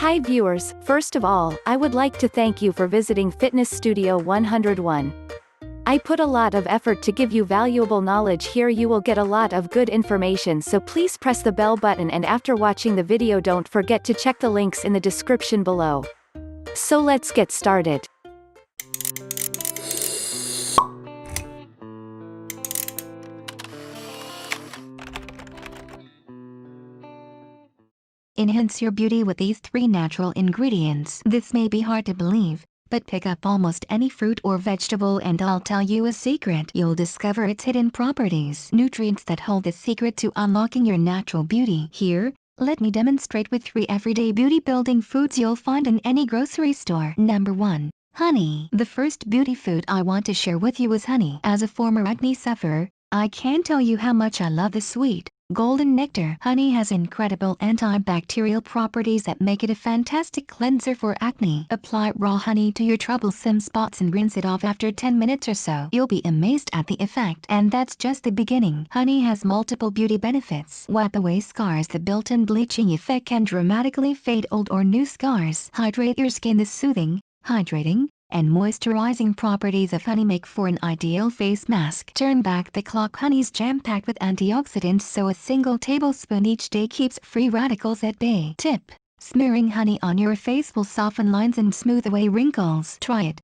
Hi viewers, first of all, I would like to thank you for visiting Fitness Studio 101. I put a lot of effort to give you valuable knowledge here. You will get a lot of good information, so please press the bell button, and after watching the video don't forget to check the links in the description below. So let's get started. Enhance your beauty with these 3 natural ingredients. This may be hard to believe, but pick up almost any fruit or vegetable and I'll tell you a secret. You'll discover its hidden properties, nutrients that hold the secret to unlocking your natural beauty. Here, let me demonstrate with 3 everyday beauty building foods you'll find in any grocery store. Number 1. Honey. The first beauty food I want to share with you is honey. As a former acne sufferer, I can't tell you how much I love the sweet, golden nectar. Honey has incredible antibacterial properties that make it a fantastic cleanser for acne. Apply raw honey to your troublesome spots and rinse it off after 10 minutes or so. You'll be amazed at the effect. And that's just the beginning. Honey has multiple beauty benefits. Wipe away scars. The built-in bleaching effect can dramatically fade old or new scars. Hydrate your skin. The soothing, hydrating, and moisturizing properties of honey make for an ideal face mask. Turn back the clock. Honey's jam-packed with antioxidants, so a single tablespoon each day keeps free radicals at bay. Tip: smearing honey on your face will soften lines and smooth away wrinkles. Try it.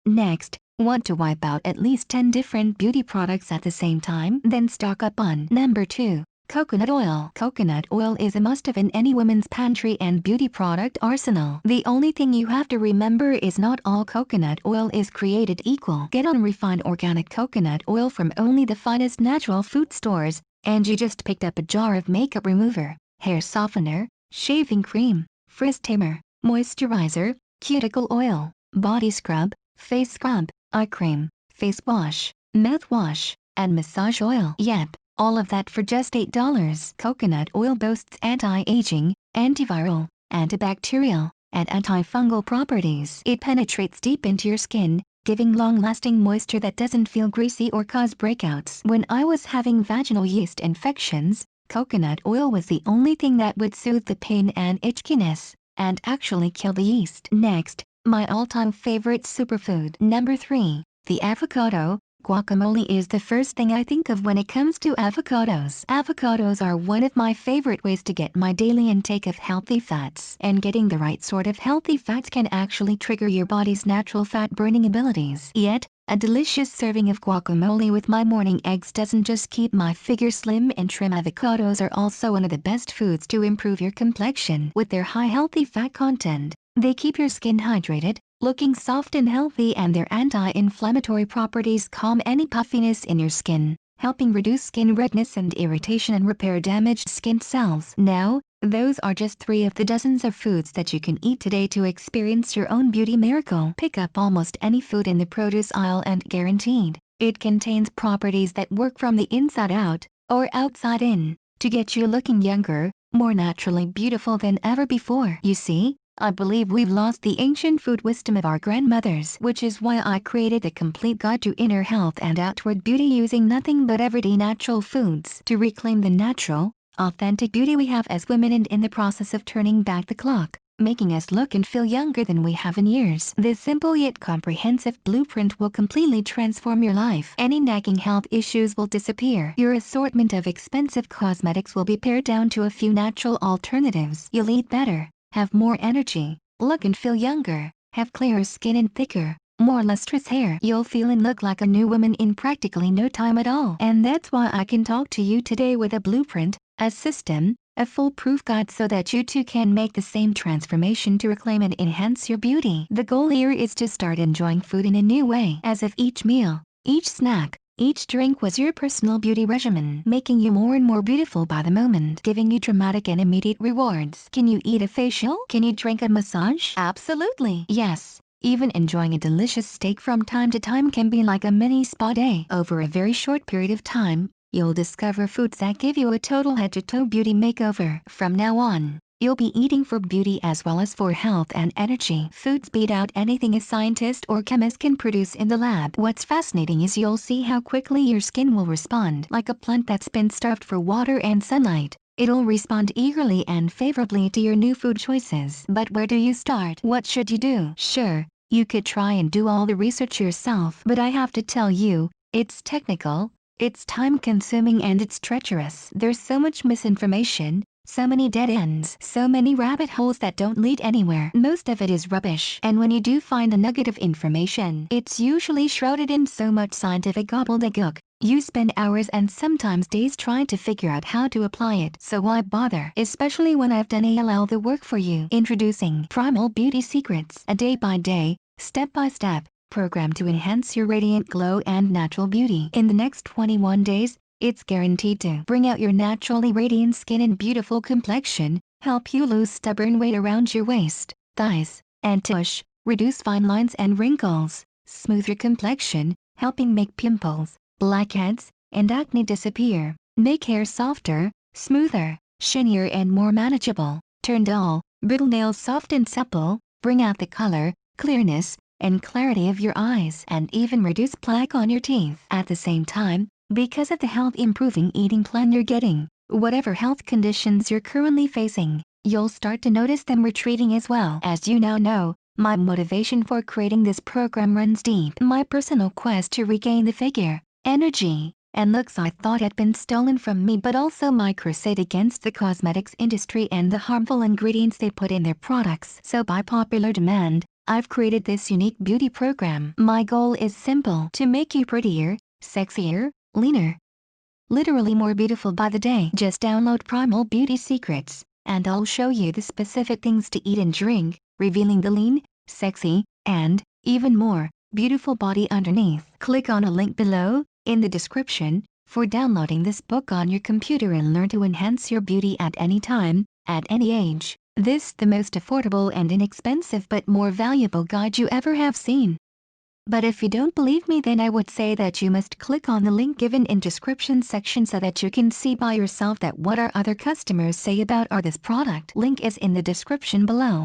Next, want to wipe out at least 10 different beauty products at the same time? Then stock up on Number 2. Coconut oil. Coconut oil is a must-have in any woman's pantry and beauty product arsenal. The only thing you have to remember is not all coconut oil is created equal. Get unrefined organic coconut oil from only the finest natural food stores, and you just picked up a jar of makeup remover, hair softener, shaving cream, frizz tamer, moisturizer, cuticle oil, body scrub, face scrub, eye cream, face wash, mouthwash, and massage oil. Yep. All of that for just $8. Coconut oil boasts anti-aging, antiviral, antibacterial, and antifungal properties. It penetrates deep into your skin, giving long-lasting moisture that doesn't feel greasy or cause breakouts. When I was having vaginal yeast infections, coconut oil was the only thing that would soothe the pain and itchiness, and actually kill the yeast. Next, my all-time favorite superfood. Number 3. The avocado. Guacamole is the first thing I think of when it comes to avocados. Avocados are one of my favorite ways to get my daily intake of healthy fats. And getting the right sort of healthy fats can actually trigger your body's natural fat-burning abilities. Yet, a delicious serving of guacamole with my morning eggs doesn't just keep my figure slim and trim. Avocados are also one of the best foods to improve your complexion. With their high healthy fat content, they keep your skin hydrated, looking soft and healthy, and their anti-inflammatory properties calm any puffiness in your skin, helping reduce skin redness and irritation and repair damaged skin cells. Now, those are just 3 of the dozens of foods that you can eat today to experience your own beauty miracle. Pick up almost any food in the produce aisle and guaranteed, it contains properties that work from the inside out, or outside in, to get you looking younger, more naturally beautiful than ever before. You see, I believe we've lost the ancient food wisdom of our grandmothers, which is why I created the complete guide to inner health and outward beauty using nothing but everyday natural foods to reclaim the natural, authentic beauty we have as women, and in the process of turning back the clock, making us look and feel younger than we have in years. This simple yet comprehensive blueprint will completely transform your life. Any nagging health issues will disappear. Your assortment of expensive cosmetics will be pared down to a few natural alternatives. You'll eat better, have more energy, look and feel younger, have clearer skin and thicker, more lustrous hair. You'll feel and look like a new woman in practically no time at all. And that's why I can talk to you today with a blueprint, a system, a foolproof guide, so that you too can make the same transformation to reclaim and enhance your beauty. The goal here is to start enjoying food in a new way, as if each meal, each snack, each drink was your personal beauty regimen, making you more and more beautiful by the moment, giving you dramatic and immediate rewards. Can you eat a facial? Can you drink a massage? Absolutely. Yes. Even enjoying a delicious steak from time to time can be like a mini spa day. Over a very short period of time, you'll discover foods that give you a total head-to-toe beauty makeover. From now on, you'll be eating for beauty as well as for health and energy. Foods beat out anything a scientist or chemist can produce in the lab. What's fascinating is you'll see how quickly your skin will respond, like a plant that's been starved for water and sunlight. It'll respond eagerly and favorably to your new food choices. But where do you start? What should you do? Sure, you could try and do all the research yourself, but I have to tell you, it's technical, it's time-consuming and it's treacherous. There's so much misinformation, so many dead ends, so many rabbit holes that don't lead anywhere. Most of it is rubbish. And when you do find a nugget of information, it's usually shrouded in so much scientific gobbledygook. You spend hours and sometimes days trying to figure out how to apply it. So why bother? Especially when I've done the work for you. Introducing Primal Beauty Secrets, a day-by-day, step-by-step program to enhance your radiant glow and natural beauty. In the next 21 days, it's guaranteed to bring out your naturally radiant skin and beautiful complexion, help you lose stubborn weight around your waist, thighs, and tush, reduce fine lines and wrinkles, smooth your complexion, helping make pimples, blackheads, and acne disappear, make hair softer, smoother, shinier and more manageable, turn dull, brittle nails soft and supple, bring out the color, clearness, and clarity of your eyes, and even reduce plaque on your teeth. At the same time, because of the health-improving eating plan you're getting, whatever health conditions you're currently facing, you'll start to notice them retreating as well. As you now know, my motivation for creating this program runs deep. My personal quest to regain the figure, energy, and looks I thought had been stolen from me, but also my crusade against the cosmetics industry and the harmful ingredients they put in their products. So by popular demand, I've created this unique beauty program. My goal is simple: to make you prettier, sexier, leaner, literally more beautiful by the day. Just download Primal Beauty Secrets, and I'll show you the specific things to eat and drink, revealing the lean, sexy, and, even more, beautiful body underneath. Click on a link below, in the description, for downloading this book on your computer and learn to enhance your beauty at any time, at any age. This the most affordable and inexpensive but more valuable guide you ever have seen. But if you don't believe me, then I would say that you must click on the link given in description section so that you can see by yourself that what our other customers say about this product. Link is in the description below.